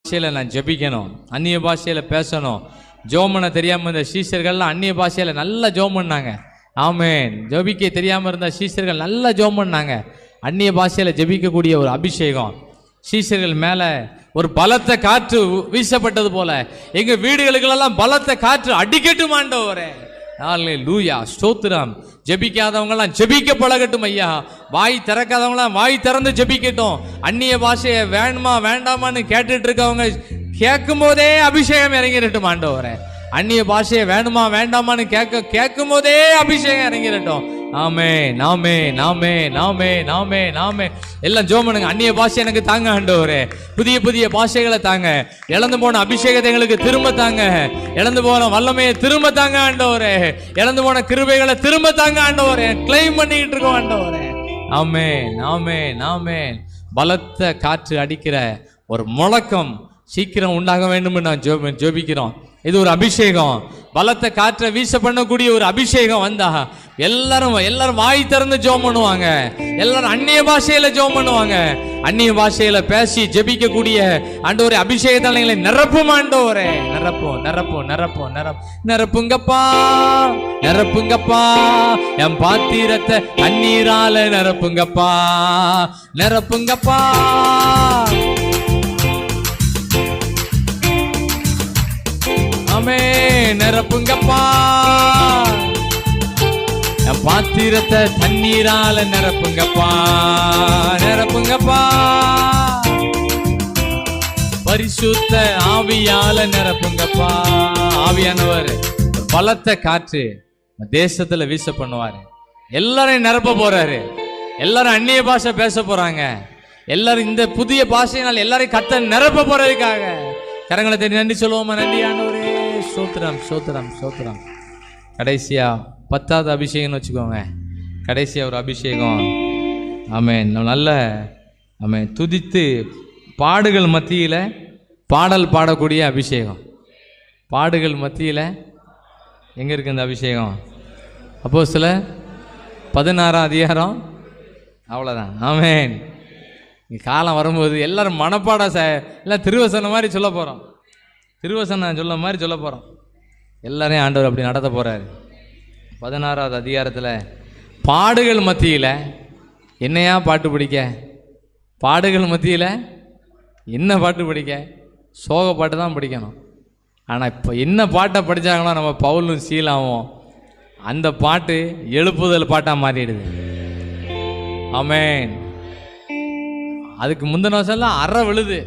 பாஷையில் நான் ஜெபிக்கணும், அந்நிய பாஷையில் பேசணும். ஜோமனை தெரியாமல் இருந்த சீஷர்கள்லாம் அந்நிய பாஷையில் நல்லா ஜோம் பண்ணாங்க. ஆமேன். ஜெபிக்க தெரியாமல் இருந்த சீஷர்கள் நல்லா ஜோம் பண்ணாங்க. அந்நிய பாஷையில் ஜெபிக்கக்கூடிய ஒரு அபிஷேகம் சீஷர்கள் மேலே ஒரு பலத்த காற்று வீசப்பட்டது போல எங்கள் வீடுகளுக்கெல்லாம் பலத்த காற்று அடிக்கட்டும் ஆண்டவரே. லூயா, ஸ்தோத்திரம். ஜெபிக்காதவங்களாம் ஜெபிக்க பழகட்டும் ஐயா. வாய் திறக்காதவங்களாம் வாய் திறந்து ஜெபிக்கட்டும். அந்நிய பாஷையை வேணுமா வேண்டாமான்னு கேட்டுட்டு இருக்கவங்க கேட்கும் போதே அபிஷேகம் இறங்கிடட்டும் ஆண்டவரே. அந்நிய பாஷையை வேணுமா வேண்டாமான்னு கேட்கும் போதே அபிஷேகம் இறங்கிடட்டும். நாமே நாமே நாமே நாமே நாமே நாமே எல்லாம் ஜெபம் பண்ணுங்க. அந்நிய பாஷை எனக்கு தாங்க ஆண்டவரே. புதிய புதிய பாஷைகளை தாங்க. இழந்து போன அபிஷேகத்தை எங்களுக்கு திரும்ப தாங்க. இழந்து போன வல்லமையை திரும்ப தாங்க ஆண்டவரே. இழந்து போன கிருபைகளை திரும்ப தாங்க ஆண்டவரே. கிளைம் பண்ணிக்கிட்டு இருக்கோம் ஆண்டவரே. நாமே நாமே நாமே. பலத்த காற்று அடிக்கிற ஒரு முழக்கம் சீக்கிரம் உண்டாக வேண்டும் நான் ஜெபிக்கிறோம். இது ஒரு அபிஷேகம். பலத்த காற்றை வீச பண்ணக்கூடிய ஒரு அபிஷேகம் வந்தா எல்லாரும் வாய் திறந்து ஜெபம் பண்ணுவாங்க. எல்லாரும் அந்நிய பாஷையில ஜெபம் பண்ணுவாங்க. அந்நிய பாஷையில பேசி ஜெபிக்கக்கூடிய ஆண்டவரே அபிஷேகத்தால் எங்களை நிரப்பும் ஆண்டவரே. நிரப்பும் நிரப்பும் நிரப்பும் நிரப்புங்கப்பா நிரப்புங்கப்பா. என் பாத்திரத்தை தண்ணீரால நிரப்புங்கப்பா நிரப்புங்கப்பா. ஆமே, நிரப்புங்கப்பா. என் பாத்திரத்தை தண்ணீரால நிரப்புங்கப்பா நிரப்புங்கப்பா. பரிசுத்த ஆவியால நிரப்புங்கப்பா. ஆவியானவர் பலத்த காற்று தேசத்துல வீச பண்ணுவாரு. எல்லாரையும் நிரப்ப போறாரு. எல்லாரும் அந்நிய பாஷை பேச போறாங்க. எல்லாரும் இந்த புதிய பாஷையினால் எல்லாரையும் கத்த நிரப்ப போறதுக்காக கரங்களை தேடி நன்றி சொல்லுவோமா? நன்றி ஆண்டவரே. சோத்திரம் சோத்திரம் சோத்திரம். கடைசியா 10வது அபிஷேகம்னு வச்சுக்கோங்க. கடைசியா ஒரு அபிஷேகம். ஆமென். நல்ல ஆமென். துதித்து பாடுகள் மத்தியில் பாடல் பாடக்கூடிய அபிஷேகம். பாடுகள் மத்தியில் எங்கே இருக்கு இந்த அபிஷேகம்? அப்போஸ்தலர் 16ஆம் அதிகாரம். அவ்வளோதான். ஆமென். காலம் வரும்போது எல்லாரும் மனப்பாடம் எல்லாம் திருவசனம் மாதிரி சொல்ல போகிறோம். திருவசனம் சொல்ல மாதிரி சொல்ல போகிறோம். எல்லாரையும் ஆண்டவர் அப்படி நடத்த போகிறாரு. 16ஆவது அதிகாரத்தில் பாடுகள் மத்தியில் என்னையா பாட்டு பிடிக்க? பாடுகள் மத்தியில் என்ன பாட்டு பிடிக்க? சோக பாட்டு தான் பிடிக்கணும். ஆனால் இப்போ என்ன பாட்டை படித்தாங்களோ நம்ம பவுலும் சீலாவும் அந்த பாட்டு எழுப்புதல் பாட்டாக மாறிடுது. ஆமென். அதுக்கு முந்தின வருஷம்லாம் அற விழுது.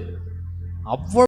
அவ்வளோ